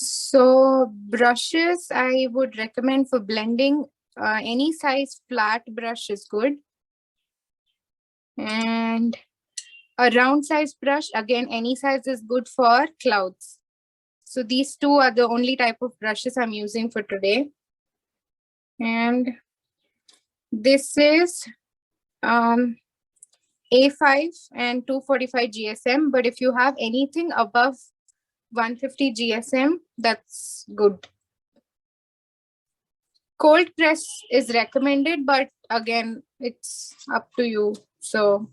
So brushes, I would recommend for blending, any size flat brush is good. And a round size brush, again, any size is good for clouds. So these two are the only type of brushes I'm using for today. And this is A5 and 245 GSM. But if you have anything above 150 GSM, that's good. Cold press is recommended, but again, it's up to you. So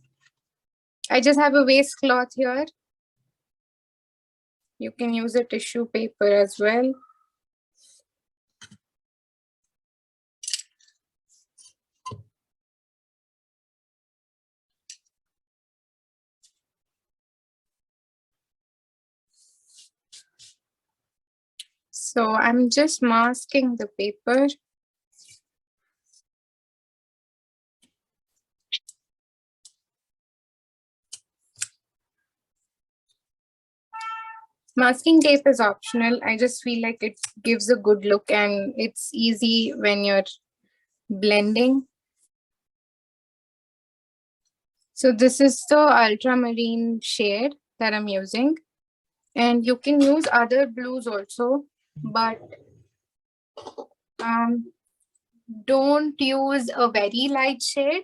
I just have a waste cloth here. You can use a tissue paper as well. So I'm just masking the paper. Masking tape is optional. I just feel like it gives a good look and it's easy when you're blending. So this is the ultramarine shade that I'm using. And you can use other blues also, but don't use a very light shade.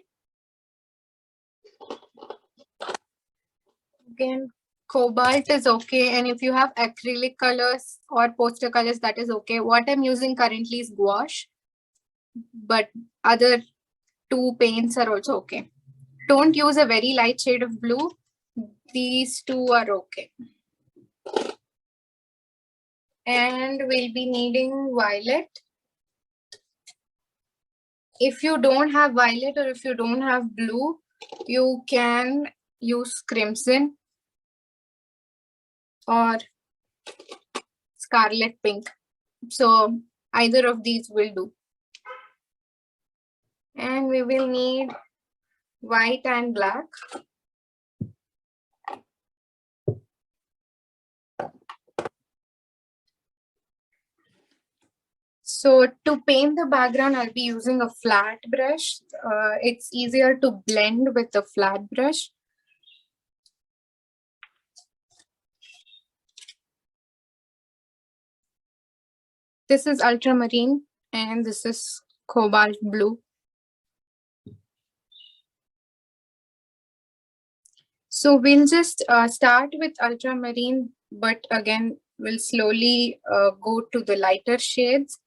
Again, cobalt is okay. And if you have acrylic colors or poster colors, that is okay. What I'm using currently is gouache, but other two paints are also okay. Don't use a very light shade of blue. These two are okay. And we'll be needing violet. If you don't have violet or if you don't have blue, you can use crimson or scarlet pink. So either of these will do. And we will need white and black. So to paint the background, I'll be using a flat brush. It's easier to blend with a flat brush. This is ultramarine and this is cobalt blue. So we'll just start with ultramarine, but again, we'll slowly go to the lighter shades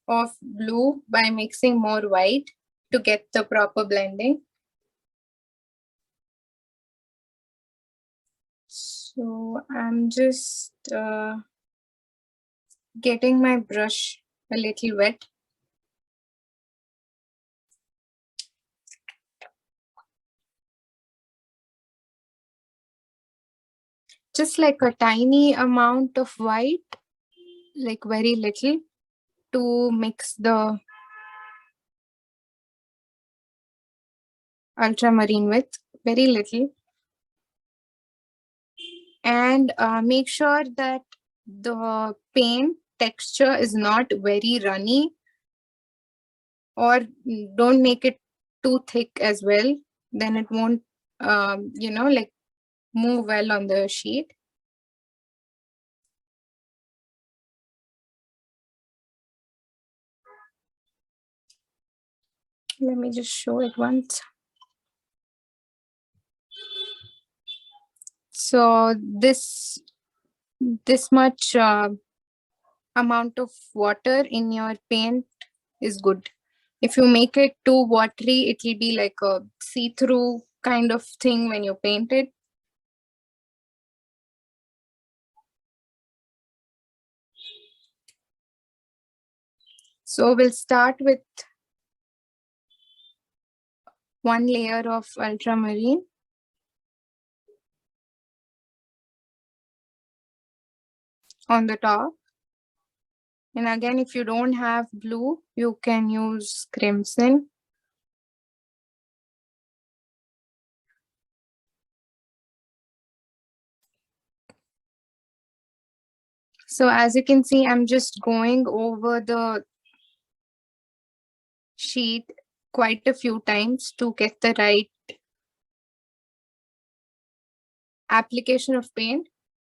of blue by mixing more white to get the proper blending. So I'm just getting my brush a little wet. Just like a tiny amount of white, like very little, to mix the ultramarine with, very little. And make sure that the paint texture is not very runny, or don't make it too thick as well. Then it won't, like move well on the sheet. Let me just show it once. So this much amount of water in your paint is good. If you make it too watery, it will be like a see-through kind of thing when you paint it. So we'll start with one layer of ultramarine. On the top. And again, if you don't have blue, you can use crimson. So as you can see, I'm just going over the sheet quite a few times to get the right application of paint.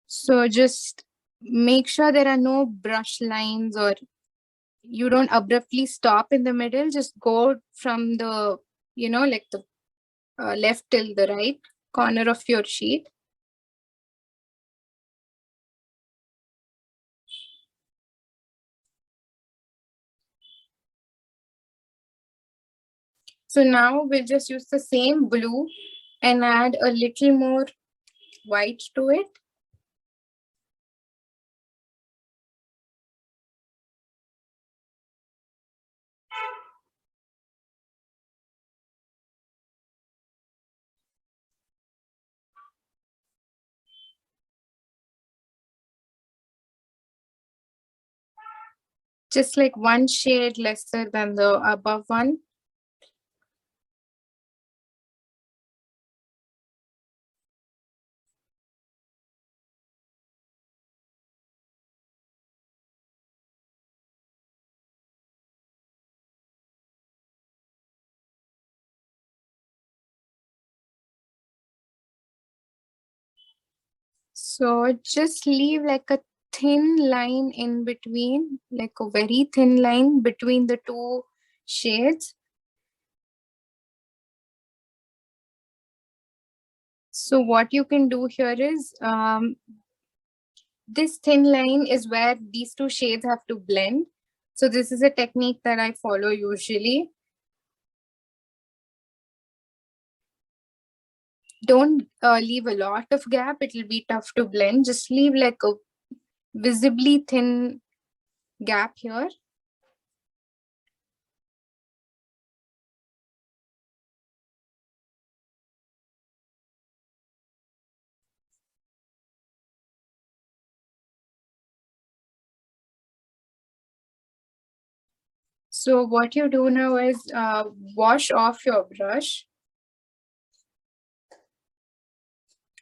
So just make sure there are no brush lines or you don't abruptly stop in the middle. Just go from the, like the left till the right corner of your sheet. So now we'll just use the same blue and add a little more white to it. Just like one shade lesser than the above one. So just leave like a thin line in between, like a very thin line between the two shades. So what you can do here is, this thin line is where these two shades have to blend. So this is a technique that I follow usually. Don't leave a lot of gap. It will be tough to blend. Just leave like a visibly thin gap here. So what you do now is wash off your brush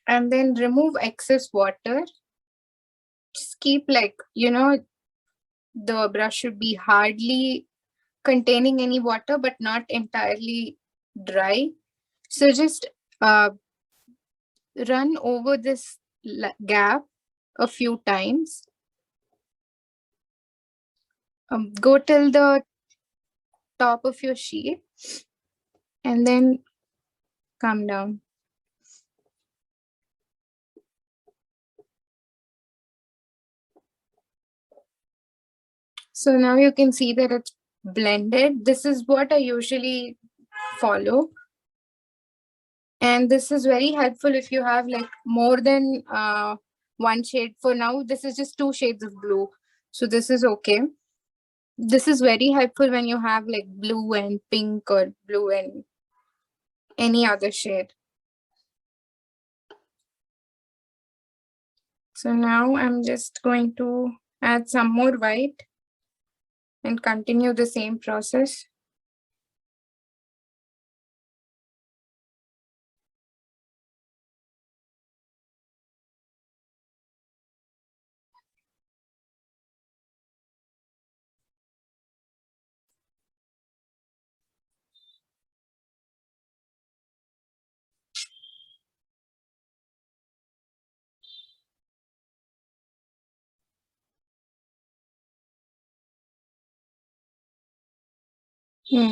and then remove excess water. Just keep like, the brush should be hardly containing any water, but not entirely dry. So just run over this gap a few times. Go till the top of your sheet and then come down. So now you can see that it's blended. This is what I usually follow. And this is very helpful if you have like more than one shade. For now, this is just two shades of blue. So this is okay. This is very helpful when you have like blue and pink or blue and any other shade. So now I'm just going to add some more white and continue the same process.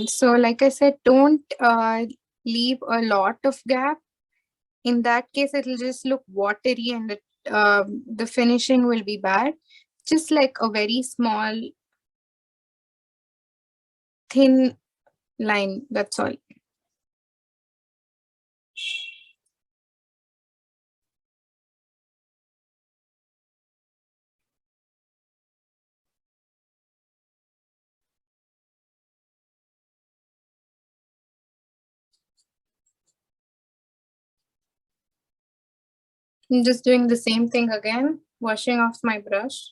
So like I said, don't leave a lot of gap. In that case, it'll just look watery and the finishing will be bad. Just like a very small, thin line, that's all. I'm just doing the same thing again, washing off my brush.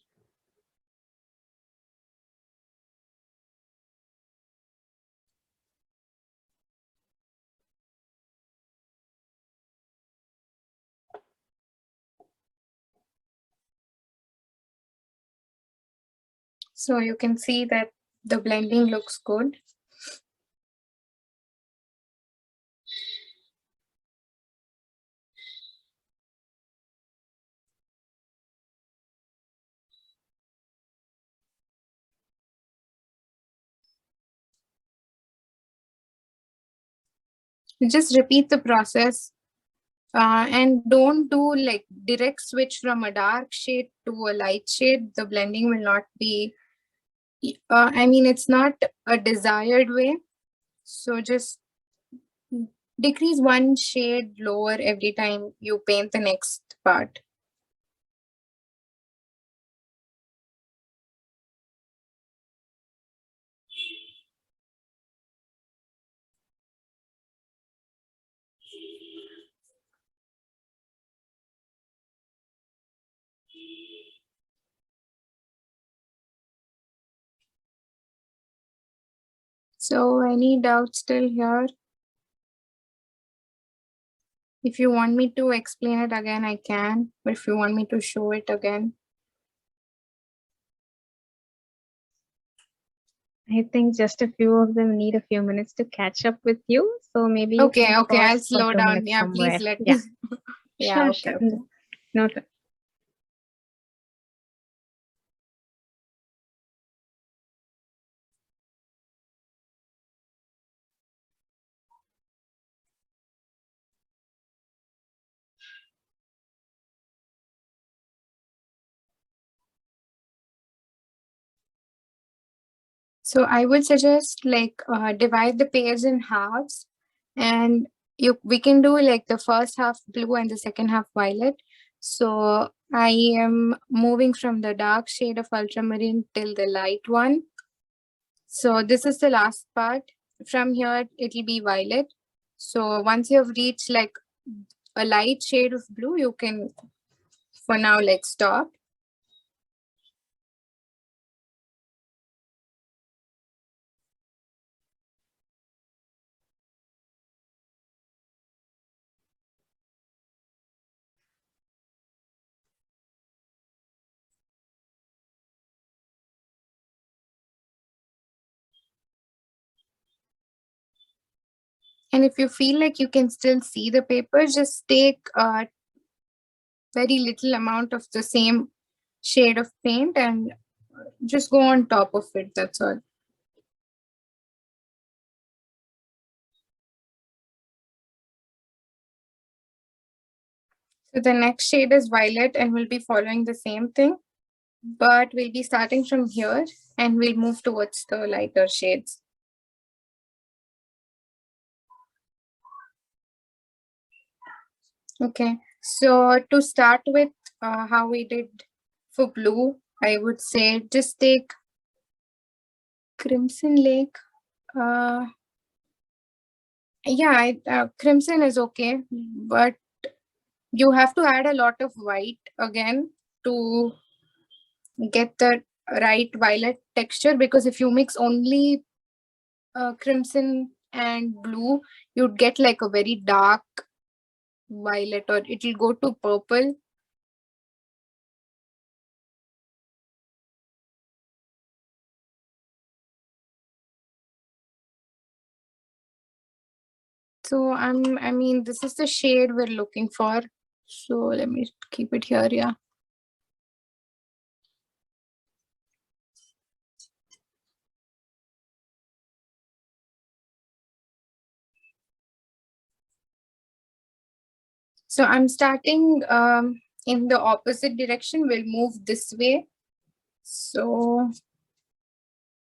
So you can see that the blending looks good. Just repeat the process and don't do like direct switch from a dark shade to a light shade. The blending will not be, I mean, it's not a desired way. So just decrease one shade lower every time you paint the next part. So any doubts still here? If you want me to explain it again, I can. But if you want me to show it again. I think just a few of them need a few minutes to catch up with you. So maybe you Okay, can okay, I'll pause for slow 2 down. minutes Yeah, somewhere. please let Yeah, me. Yeah, sure, okay, sure. okay. Noted. So I would suggest like divide the page in halves, and we can do like the first half blue and the second half violet. So I am moving from the dark shade of ultramarine till the light one. So this is the last part. From here it will be violet. So once you have reached like a light shade of blue, you can for now like stop. And if you feel like you can still see the paper, just take very little amount of the same shade of paint and just go on top of it. That's all. So the next shade is violet and we'll be following the same thing, but we'll be starting from here and we'll move towards the lighter shades. Okay, so to start with how we did for blue, I would say just take Crimson Lake. Yeah, Crimson is okay, but you have to add a lot of white again to get the right violet texture, because if you mix only crimson and blue, you'd get like a very dark violet or it'll go to purple. So I mean, this is the shade we're looking for. So let me keep it here. Yeah. So I'm starting in the opposite direction. We'll move this way. So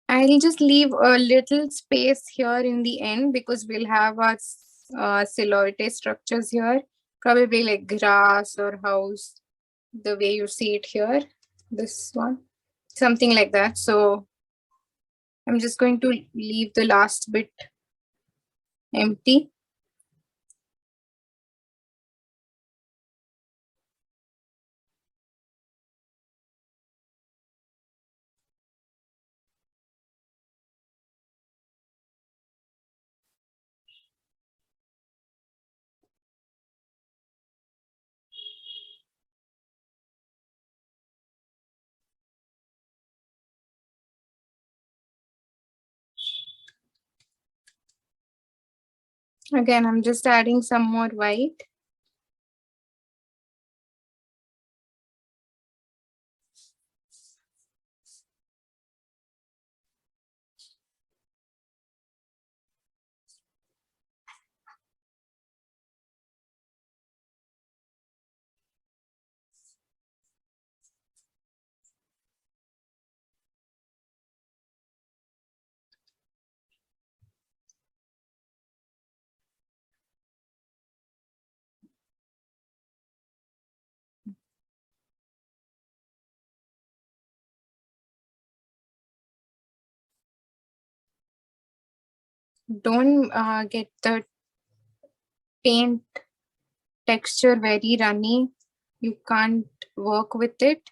I'll just leave a little space here in the end because we'll have our silhouette structures here, probably like grass or house, the way you see it here, this one, something like that. So I'm just going to leave the last bit empty. Again, I'm just adding some more white. Don't get the paint texture very runny. You can't work with it.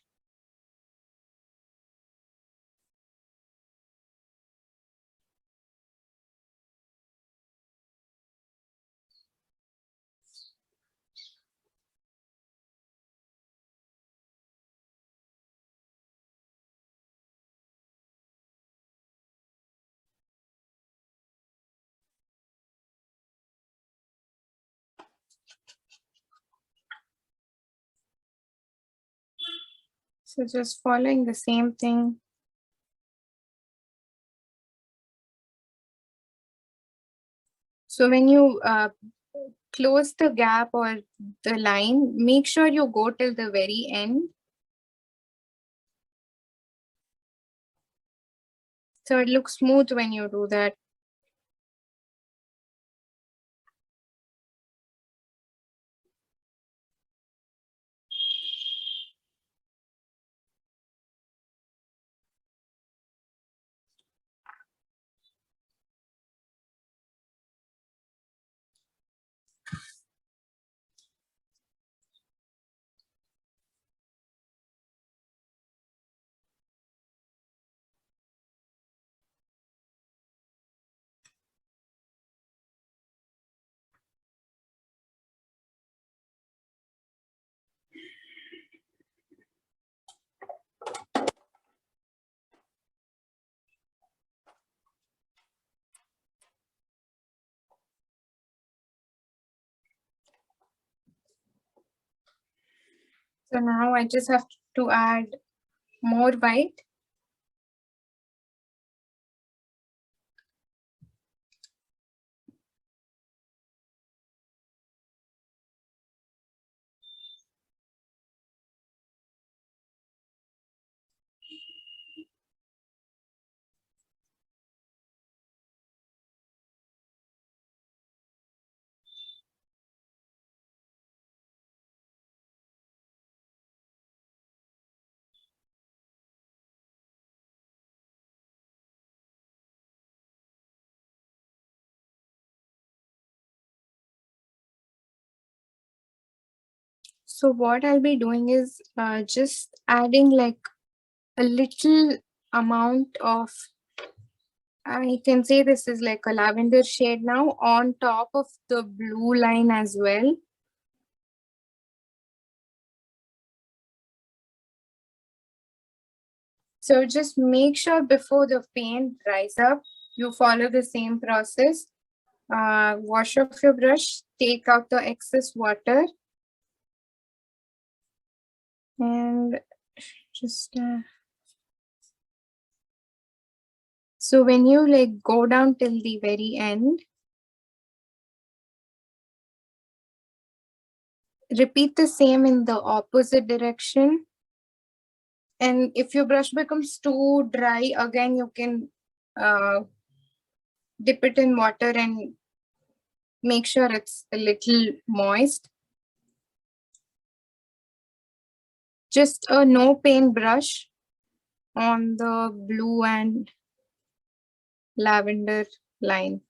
So just following the same thing. So when you close the gap or the line, make sure you go till the very end. So it looks smooth when you do that. So now I just have to add more white. So what I'll be doing is just adding like a little amount of, I can say this is like a lavender shade now on top of the blue line as well. So just make sure before the paint dries up, you follow the same process. Wash off your brush, take out the excess water, and just so when you like go down till the very end, repeat the same in the opposite direction. And if your brush becomes too dry, again you can dip it in water and make sure it's a little moist. Just a no paint brush on the blue and lavender line.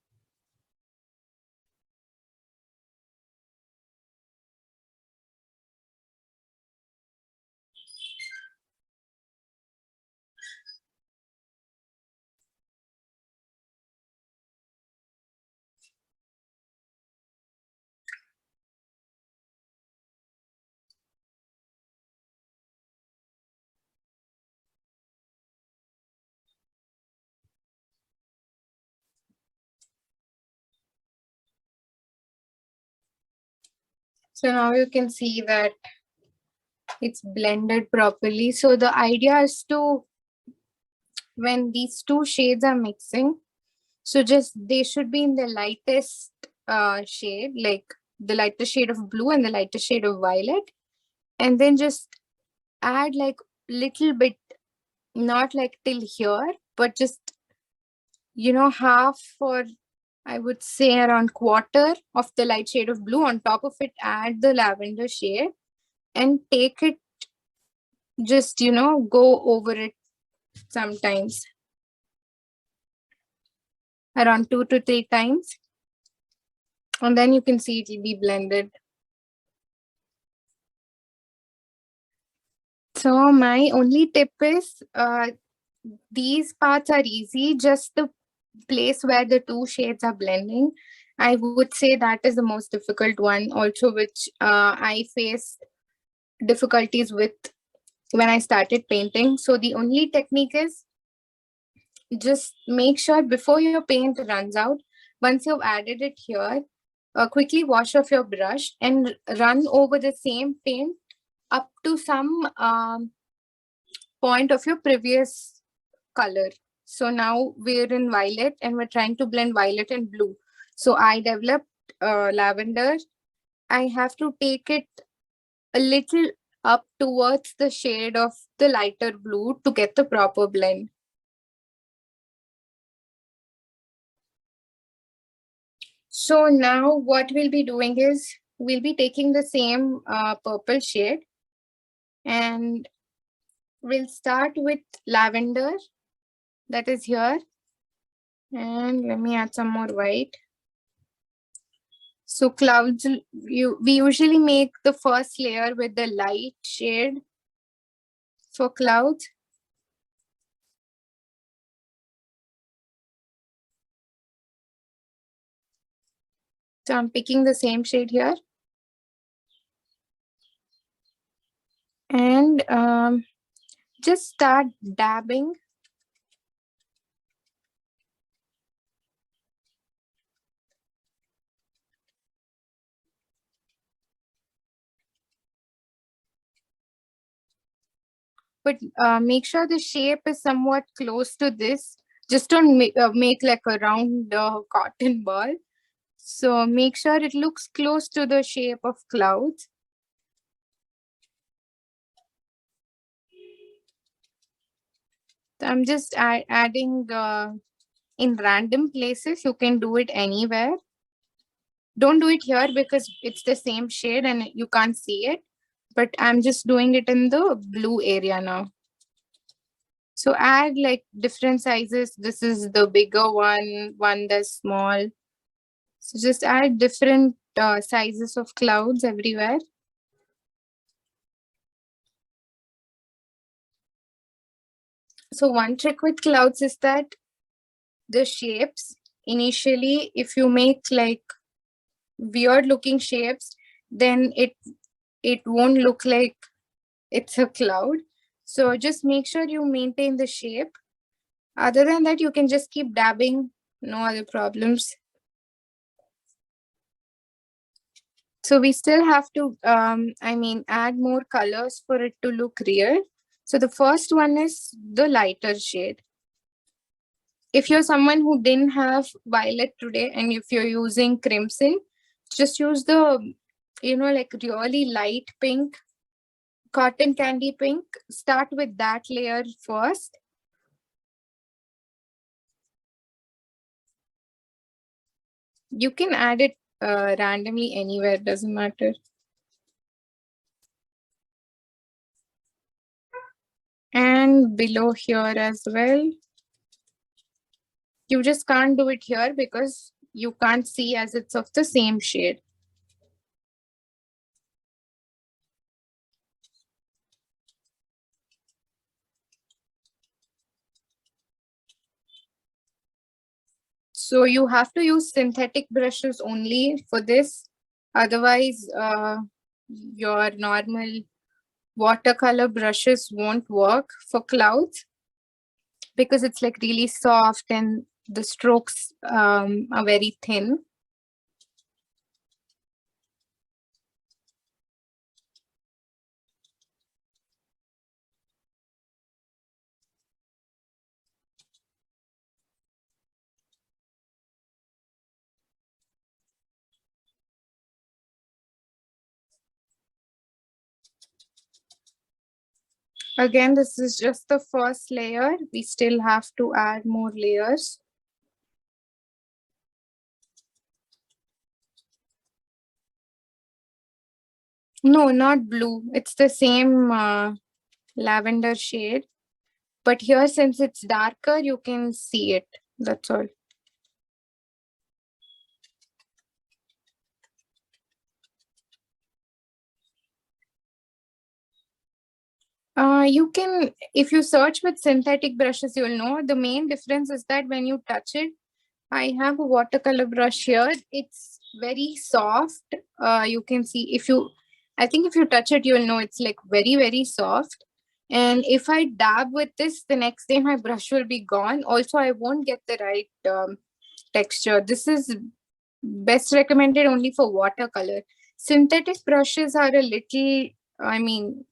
So now you can see that it's blended properly. So the idea is to, when these two shades are mixing, so just they should be in the lightest shade, like the lightest shade of blue and the lightest shade of violet. And then just add like little bit, not like till here, but just, half, or I would say around quarter of the light shade of blue. On top of it, add the lavender shade and take it, just, go over it sometimes, around 2 to 3 times. And then you can see it will be blended. So my only tip is, these parts are easy, just the place where the two shades are blending. I would say that is the most difficult one also, which I faced difficulties with when I started painting. So the only technique is, just make sure before your paint runs out, once you've added it here, quickly wash off your brush and run over the same paint up to some point of your previous color. So now we're in violet and we're trying to blend violet and blue. So I developed lavender. I have to take it a little up towards the shade of the lighter blue to get the proper blend. So now what we'll be doing is, we'll be taking the same purple shade and we'll start with lavender, that is here. And let me add some more white. So clouds, we usually make the first layer with the light shade for clouds. So I'm picking the same shade here. And just start dabbing. But make sure the shape is somewhat close to this. Just don't make like a round cotton ball. So make sure it looks close to the shape of clouds. So I'm just adding in random places. You can do it anywhere. Don't do it here because it's the same shade and you can't see it. But I'm just doing it in the blue area now. So add like different sizes. This is the bigger one that's small. So just add different sizes of clouds everywhere. So one trick with clouds is that the shapes, initially, if you make like weird looking shapes, then it won't look like it's a cloud. So just make sure you maintain the shape. Other than that, you can just keep dabbing, no other problems. So we still have to, add more colors for it to look real. So the first one is the lighter shade. If you're someone who didn't have violet today and if you're using crimson, just use the, like really light pink, cotton candy pink. Start with that layer first. You can add it randomly anywhere, doesn't matter. And below here as well. You just can't do it here because you can't see as it's of the same shade. So you have to use synthetic brushes only for this. Otherwise, your normal watercolor brushes won't work for clouds because it's like really soft and the strokes are very thin. Again, this is just the first layer. We still have to add more layers. No, not blue. It's the same lavender shade. But here, since it's darker, you can see it. That's all. You can, if you search with synthetic brushes, you'll know the main difference is that when you touch it, I have a watercolor brush here. It's very soft. You can see I think if you touch it, you'll know it's like very, very soft. And if I dab with this, the next day my brush will be gone. Also, I won't get the right texture. This is best recommended only for watercolor. Synthetic brushes are a little, I mean,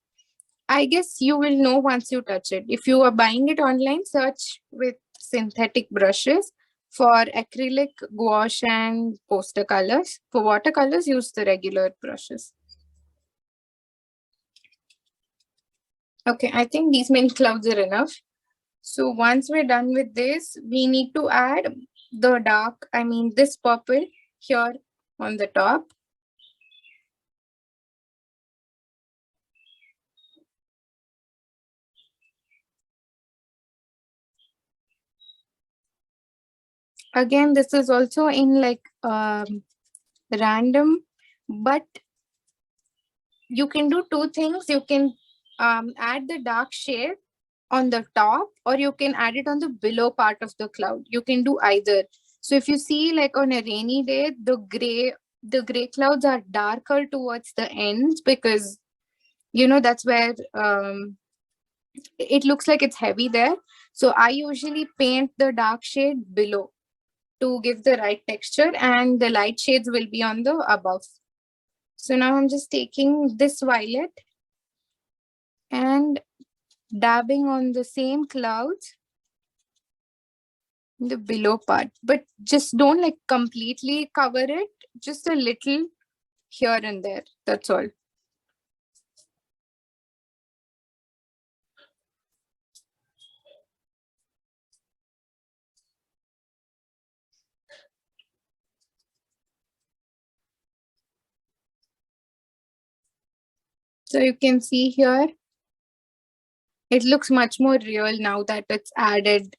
I guess you will know once you touch it. If you are buying it online, search with synthetic brushes. For acrylic, gouache, and poster colors. For watercolors, use the regular brushes. Okay, I think these many clouds are enough. So once we're done with this, we need to add the dark, this purple here on the top. Again, this is also in like random, but you can do two things. You can add the dark shade on the top, or you can add it on the below part of the cloud. You can do either. So if you see like on a rainy day, the gray clouds are darker towards the ends because that's where it looks like it's heavy there. So I usually paint the dark shade below to give the right texture, and the light shades will be on the above. So now I'm just taking this violet and dabbing on the same clouds in the below part, but just don't like completely cover it, just a little here and there. That's all. So you can see here, it looks much more real now that it's added.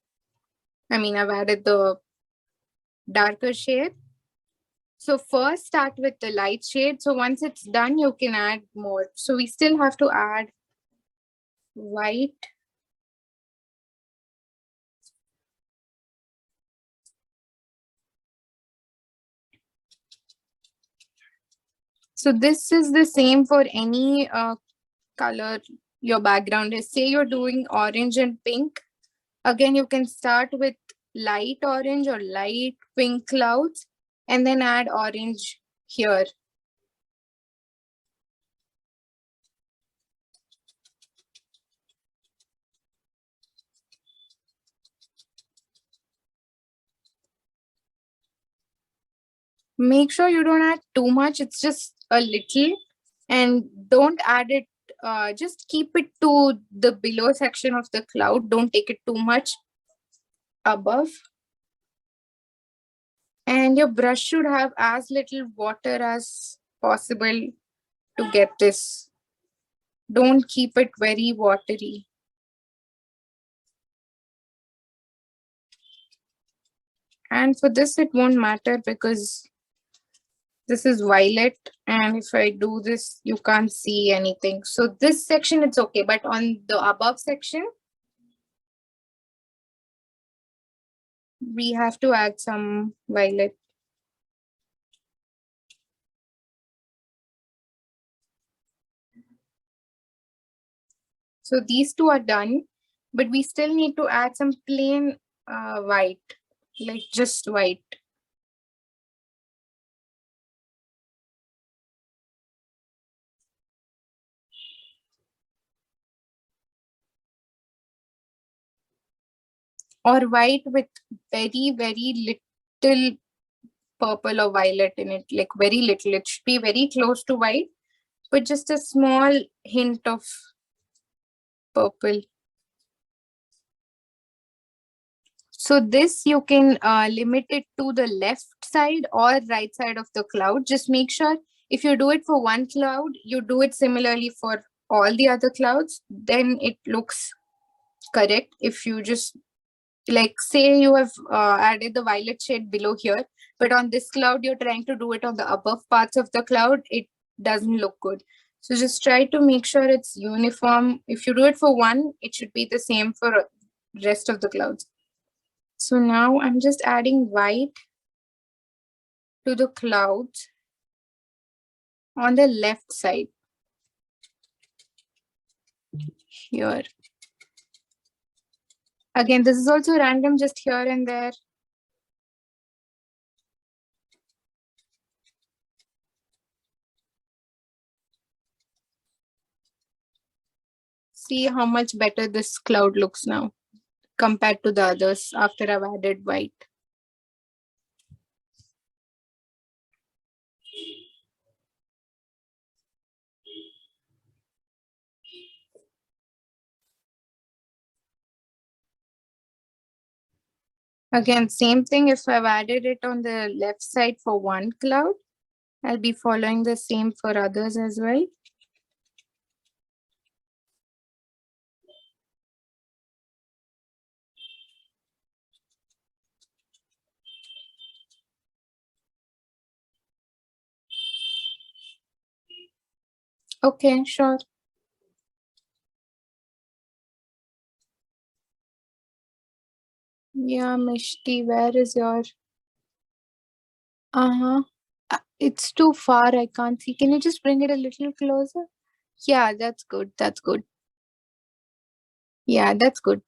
I've added the darker shade. So first start with the light shade. So once it's done, you can add more. So we still have to add white. So this is the same for any color your background is. Say you're doing orange and pink. Again, you can start with light orange or light pink clouds and then add orange here. Make sure you don't add too much. It's just a little, and don't add it. Just keep it to the below section of the cloud. Don't take it too much above. And your brush should have as little water as possible to get this. Don't keep it very watery. And for this, it won't matter because this is violet. And if I do this, you can't see anything. So this section, it's okay. But on the above section, we have to add some violet. So these two are done, but we still need to add some plain white, like just white. Or white with very, very little purple or violet in it, like very little. It should be very close to white, but just a small hint of purple. So this you can limit it to the left side or right side of the cloud. Just make sure if you do it for one cloud, you do it similarly for all the other clouds, then it looks correct. If you just like say you have added the violet shade below here, but on this cloud you're trying to do it on the above parts of the cloud, it doesn't look good. So just try to make sure it's uniform. If you do it for one, it should be the same for rest of the clouds. So now I'm just adding white to the clouds on the left side here. Again, this is also random, just here and there. See how much better this cloud looks now compared to the others after I've added white. Again, same thing. If I've added it on the left side for one cloud, I'll be following the same for others as well. Okay, sure. Yeah, Mishti, where is your... Uh-huh. It's too far. I can't see. Can you just bring it a little closer? Yeah, that's good. That's good. Yeah, that's good.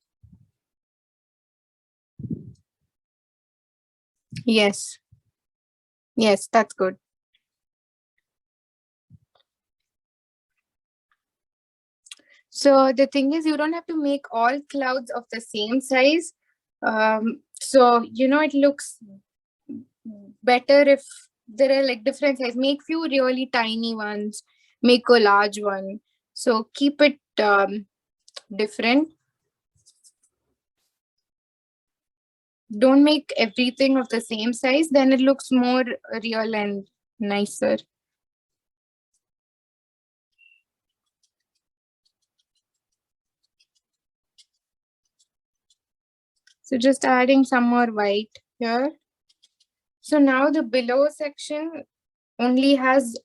Yes. Yes, that's good. So the thing is, you don't have to make all clouds of the same size. So, you know, it looks better if there are like different size. Make few really tiny ones, make a large one. So keep it different. Don't make everything of the same size, then it looks more real and nicer. So just adding some more white here. So now the below section only has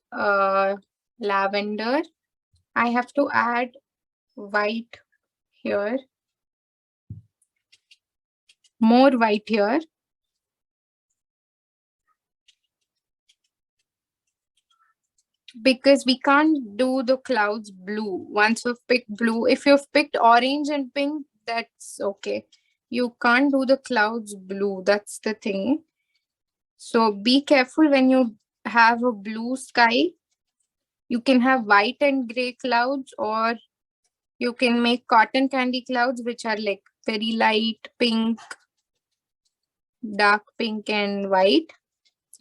lavender. I have to add white here, more white here. Because we can't do the clouds blue. Once we've picked blue, if you've picked orange and pink, that's okay. You can't do the clouds blue. That's the thing. So be careful when you have a blue sky. You can have white and gray clouds, or you can make cotton candy clouds, which are like very light pink, dark pink and white.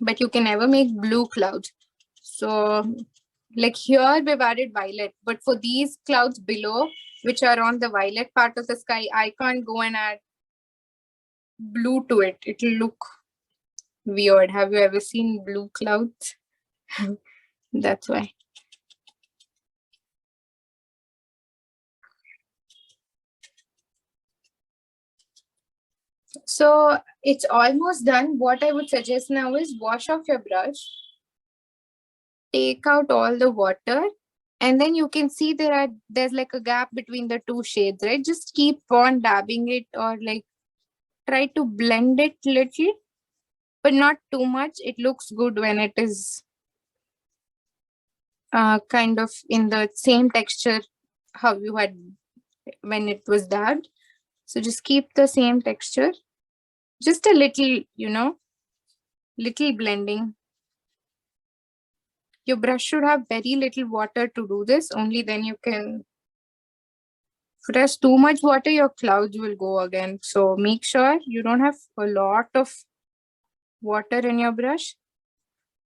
But you can never make blue clouds. So like here we've added violet, but for these clouds below, which are on the violet part of the sky, I can't go and add blue to it. It'll look weird. Have you ever seen blue clouds? That's why. So it's almost done. What I would suggest now is wash off your brush, take out all the water, and then you can see there's like a gap between the two shades, right? Just keep on dabbing it, or like try to blend it little, but not too much. It looks good when it is kind of in the same texture how you had when it was dabbed. So just keep the same texture. Just a little, you know, little blending. Your brush should have very little water to do this. Only then you can... If it has too much water, your clouds will go again. So make sure you don't have a lot of water in your brush.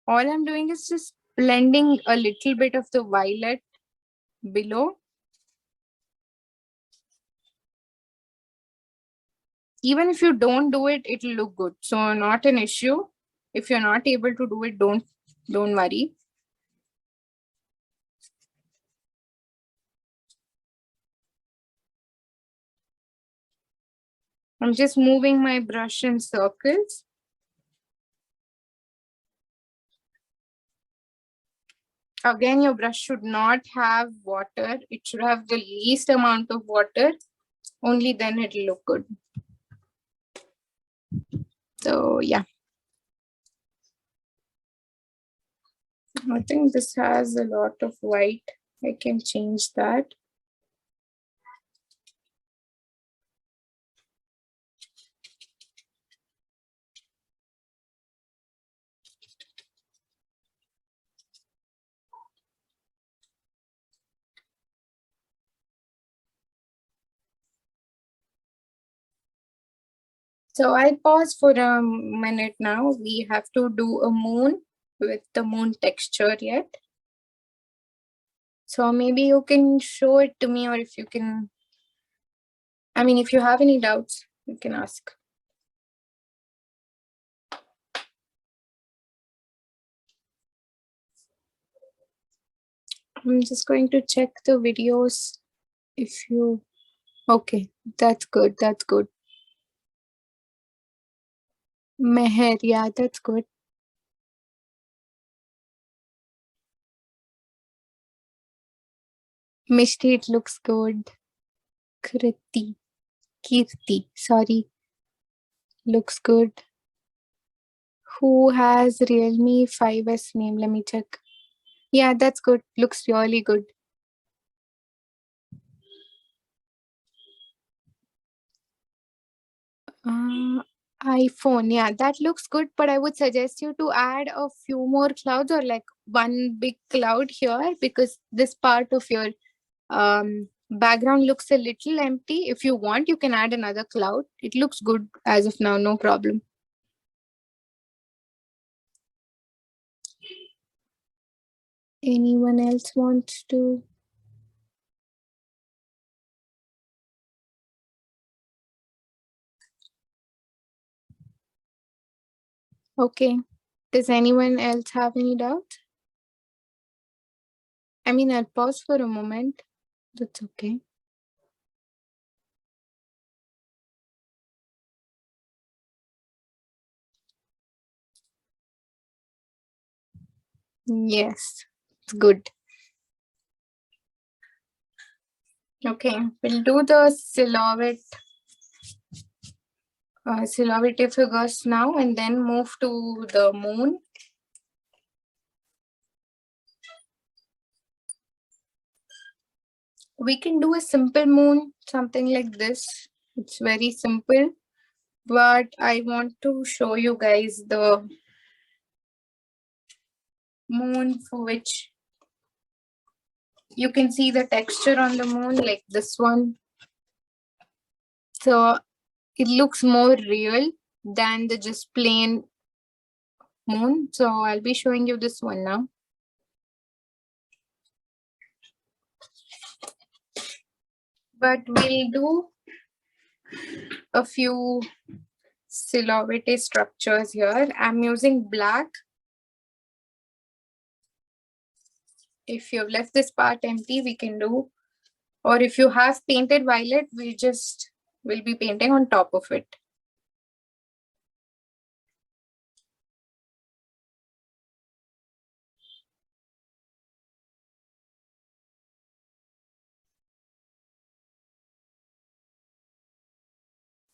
All I'm doing is just blending a little bit of the violet below. even if you don't do it, it'll look good. So not an issue. If you're not able to do it, don't worry. I'm just moving my brush in circles. Again, your brush should not have water. It should have the least amount of water. Only then it'll look good. So yeah. I think this has a lot of white. I can change that. So I'll pause for a minute now. We have to do a moon with the moon texture yet. So maybe you can show it to me, or if you can, I mean, if you have any doubts, you can ask. I'm just going to check the videos. If you, okay, that's good. That's good. Meher, yeah, that's good. Mishti, it looks good. Kirti, sorry, looks good. Who has Realme 5S name? Let me check. Yeah, that's good. Looks really good. iPhone, yeah, that looks good, but I would suggest you to add a few more clouds, or like one big cloud here, because this part of your background looks a little empty. If you want, you can add another cloud. It looks good as of now, no problem. Anyone else wants to? Okay. Does anyone else have any doubt? I mean, I'll pause for a moment. That's okay. Yes, it's good. Okay, we'll do the silhouette figures now, and then move to the moon. We can do a simple moon, something like this. It's very simple, but I want to show you guys the moon for which you can see the texture on the moon, like this one. So it looks more real than the just plain moon. So I'll be showing you this one now. But we'll do a few silhouette structures here. I'm using black. If you've left this part empty, we can do, or if you have painted violet, we'll be painting on top of it.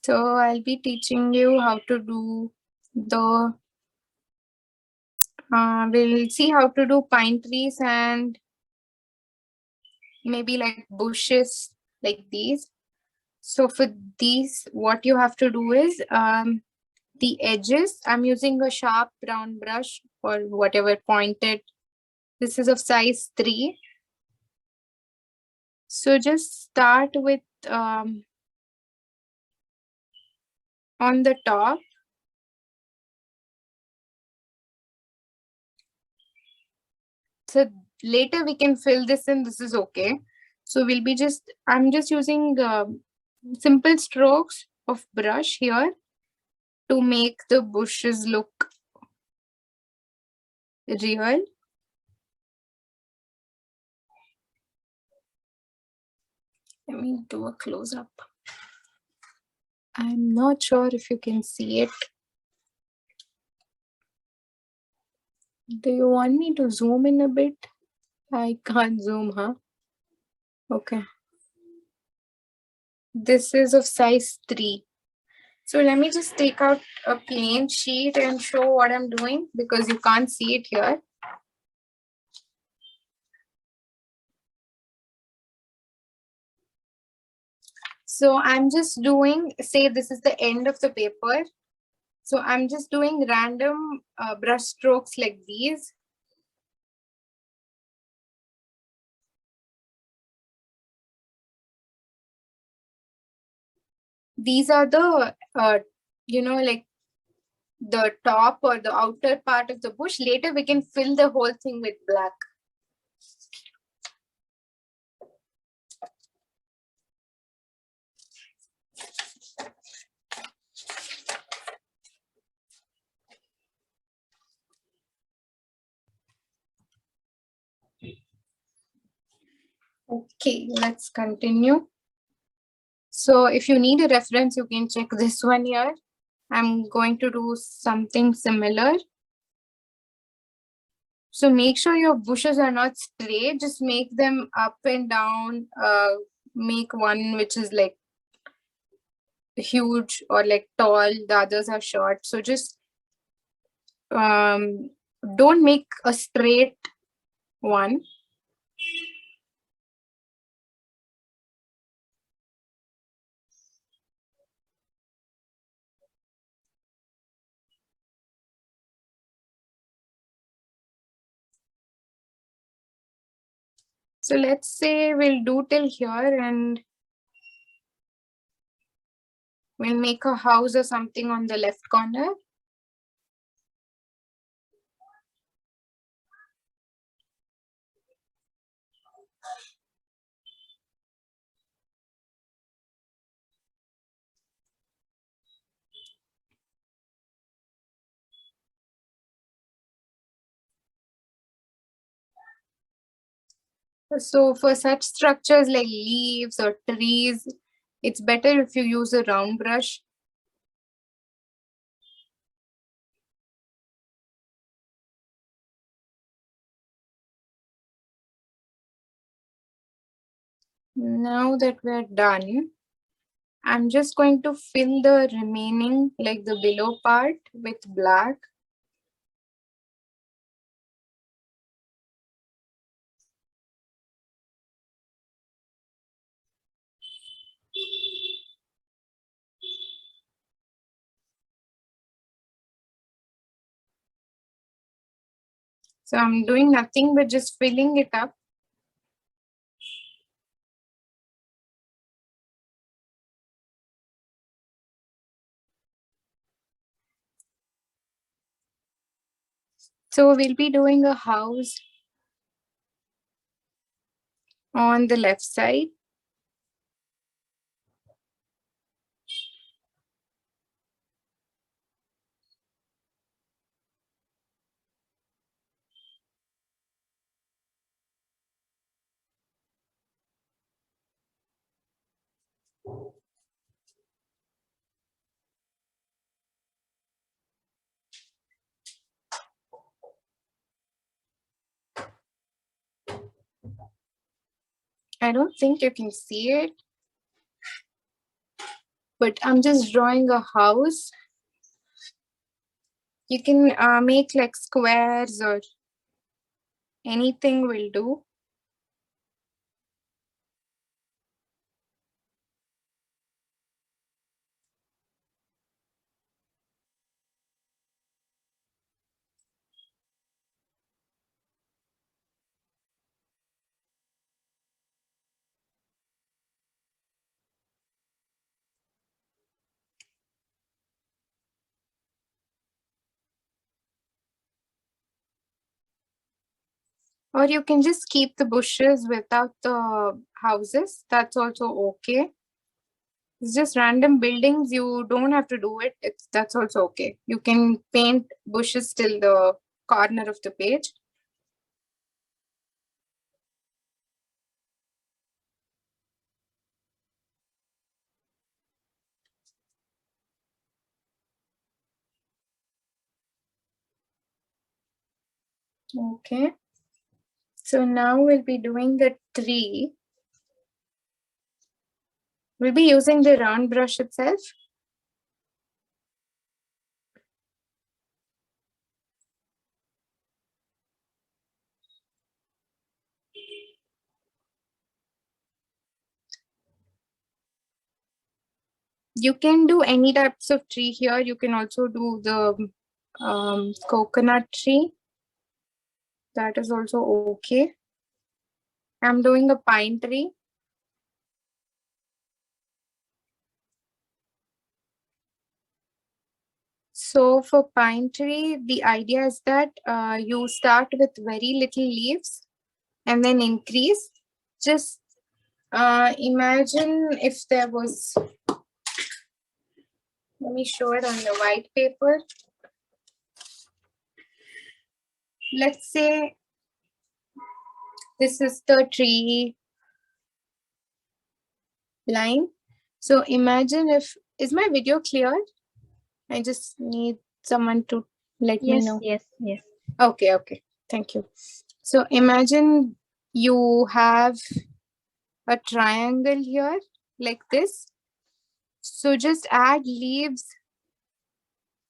So I'll be teaching you how to do the, we'll see how to do pine trees and maybe like bushes like these. So for these, what you have to do is the edges, I'm using a sharp round brush or whatever pointed. This is of size 3. So just start with on the top. So later we can fill this in. This is okay. So we'll be I'm just using simple strokes of brush here to make the bushes look real. Let me do a close-up. I'm not sure if you can see it. Do you want me to zoom in a bit? I can't zoom, huh? Okay. This is of size 3. So let me just take out a plain sheet and show what I'm doing because you can't see it here. So I'm just doing, say this is the end of the paper. So I'm just doing random brush strokes like these. These are the, like the top or the outer part of the bush. Later we can fill the whole thing with black. Okay, let's continue. So if you need a reference, you can check this one here. I'm going to do something similar. So make sure your bushes are not straight, just make them up and down. Make one which is like huge or like tall, the others are short. So just don't make a straight one. So let's say we'll do till here and we'll make a house or something on the left corner. So for such structures like leaves or trees, it's better if you use a round brush. Now that we're done, I'm just going to fill the remaining, like the below part, with black. So I'm doing nothing but just filling it up. So we'll be doing a house on the left side. I don't think you can see it, but I'm just drawing a house. You can make like squares or anything will do. Or you can just keep the bushes without the houses. That's also okay. It's just random buildings. You don't have to do it. That's also okay. You can paint bushes till the corner of the page. Okay. So now we'll be doing the tree. We'll be using the round brush itself. You can do any types of tree here. You can also do the coconut tree. That is also okay. I'm doing a pine tree. So for pine tree, the idea is that you start with very little leaves and then increase. Just imagine if there was, let me show it on the white paper. Let's say this is the tree line. So imagine if, is my video clear? I just need someone to let me Yes, know. yes, yes. Okay, okay. Thank you. So imagine you have a triangle here like this. So just add leaves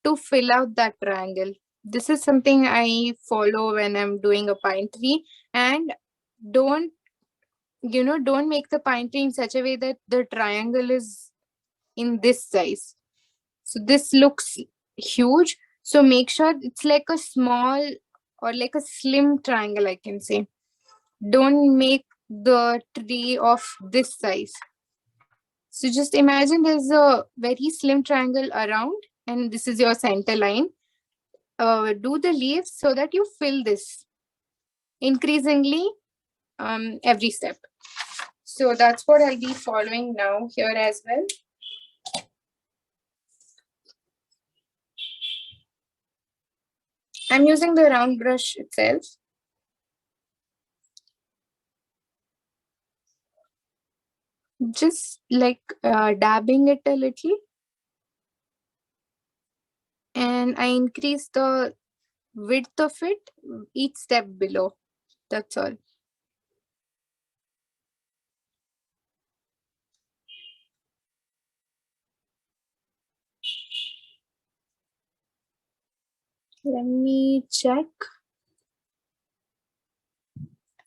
to fill out that triangle. This is something I follow when I'm doing a pine tree. And don't, don't make the pine tree in such a way that the triangle is in this size. So this looks huge. So make sure it's like a small or like a slim triangle, I can say. Don't make the tree of this size. So just imagine there's a very slim triangle around and this is your center line. Do the leaves so that you fill this increasingly every step. So that's what I'll be following now here as well. I'm using the round brush itself. Just like dabbing it a little. And I increase the width of it each step below. That's all. Let me check.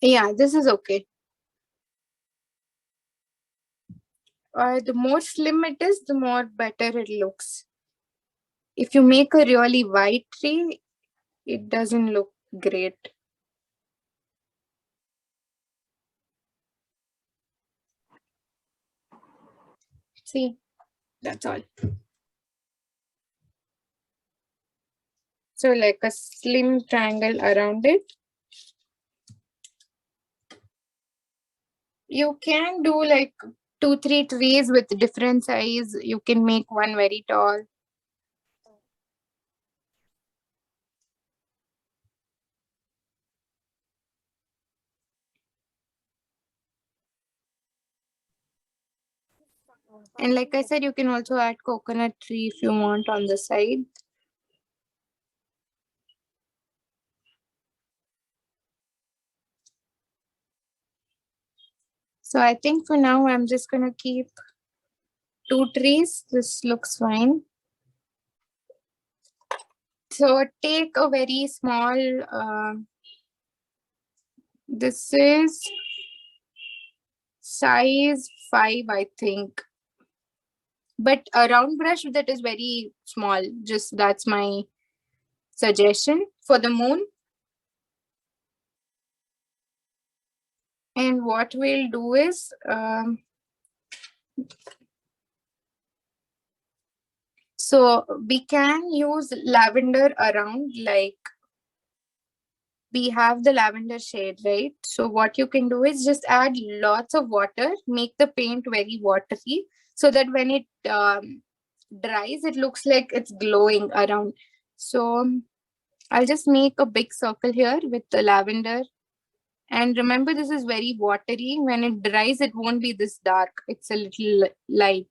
Yeah, this is okay. The more slim it is, the more better it looks. If you make a really wide tree, it doesn't look great. See, that's all. So like a slim triangle around it. You can do like 2-3 trees with different size. You can make one very tall. And like I said, you can also add coconut tree if you want on the side. So I think for now, I'm just going to keep 2 trees. This looks fine. So take a very small, this is size 5, I think. But a round brush that is very small. Just that's my suggestion for the moon. And what we'll do is, so we can use lavender around, like we have the lavender shade, right? So what you can do is just add lots of water, make the paint very watery, so that when it dries, it looks like it's glowing around. So I'll just make a big circle here with the lavender. And remember, this is very watery. When it dries, it won't be this dark. It's a little light.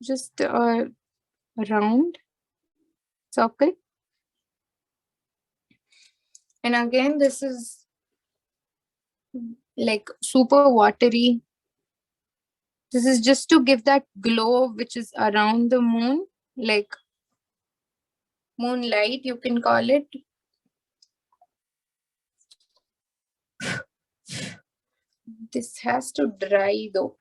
Just a round circle. And again, this is like super watery. This is just to give that glow which is around the moon, like moonlight, you can call it. This has to dry though.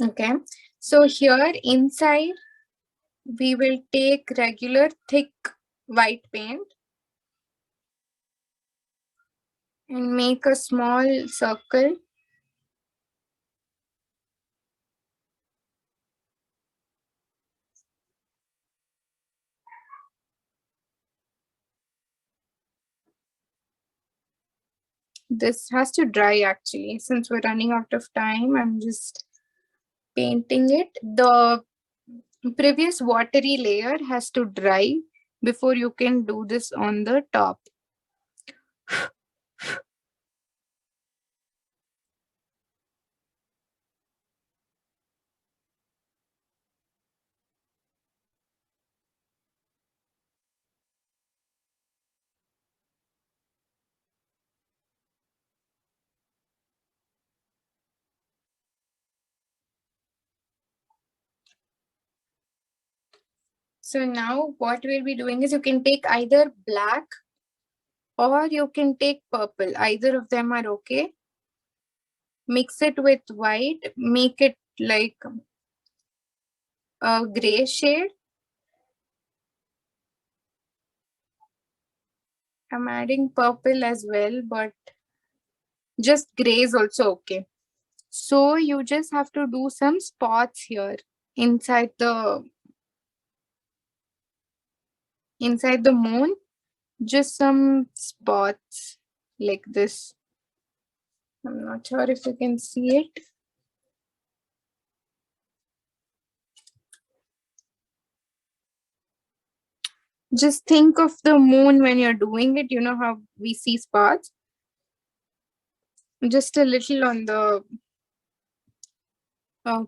Okay. So here inside, we will take regular thick white paint and make a small circle. This has to dry actually. Since we're running out of time, I'm just painting it. The previous watery layer has to dry before you can do this on the top. So now what we'll be doing is you can take either black or you can take purple. Either of them are okay. Mix it with white, make it like a gray shade. I'm adding purple as well, but just gray is also okay. So you just have to do some spots here inside the moon, just some spots like this. I'm not sure if you can see it. Just think of the moon when you're doing it. You know how we see spots? Just a little on the uh,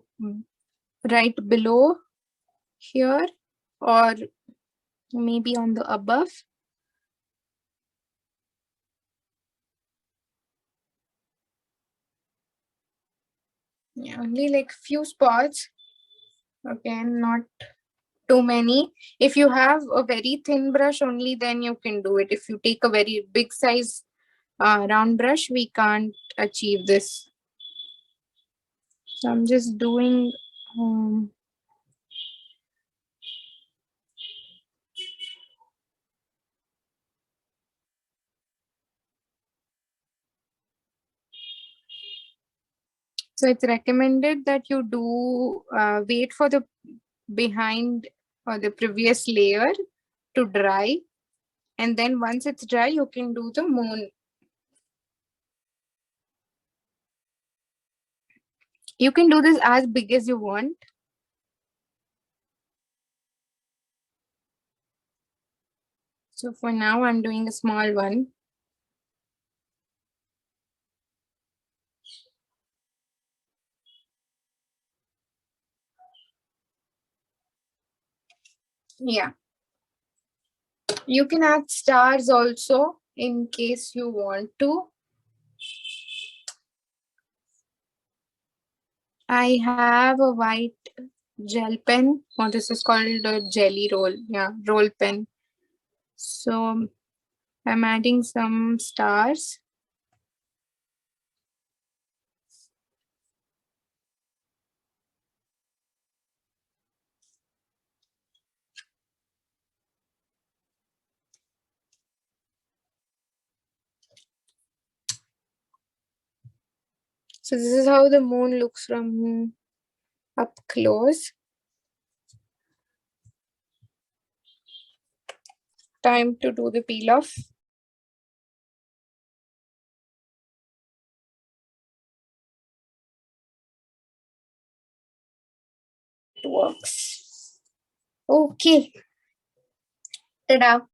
right below here, or maybe on the above. Yeah, only like few spots. Again, not too many. If you have a very thin brush only, then you can do it. If you take a very big size round brush, we can't achieve this. So I'm just doing so it's recommended that you do wait for the behind or the previous layer to dry, and then once it's dry you can do the moon. You can do this as big as you want. So for now I'm doing a small one. Yeah, you can add stars also in case you want to. I have a white gel pen, or this is called a jelly roll. Yeah, roll pen. So I'm adding some stars. So this is how the moon looks from up close. Time to do the peel off. It works. Okay. Ta-da.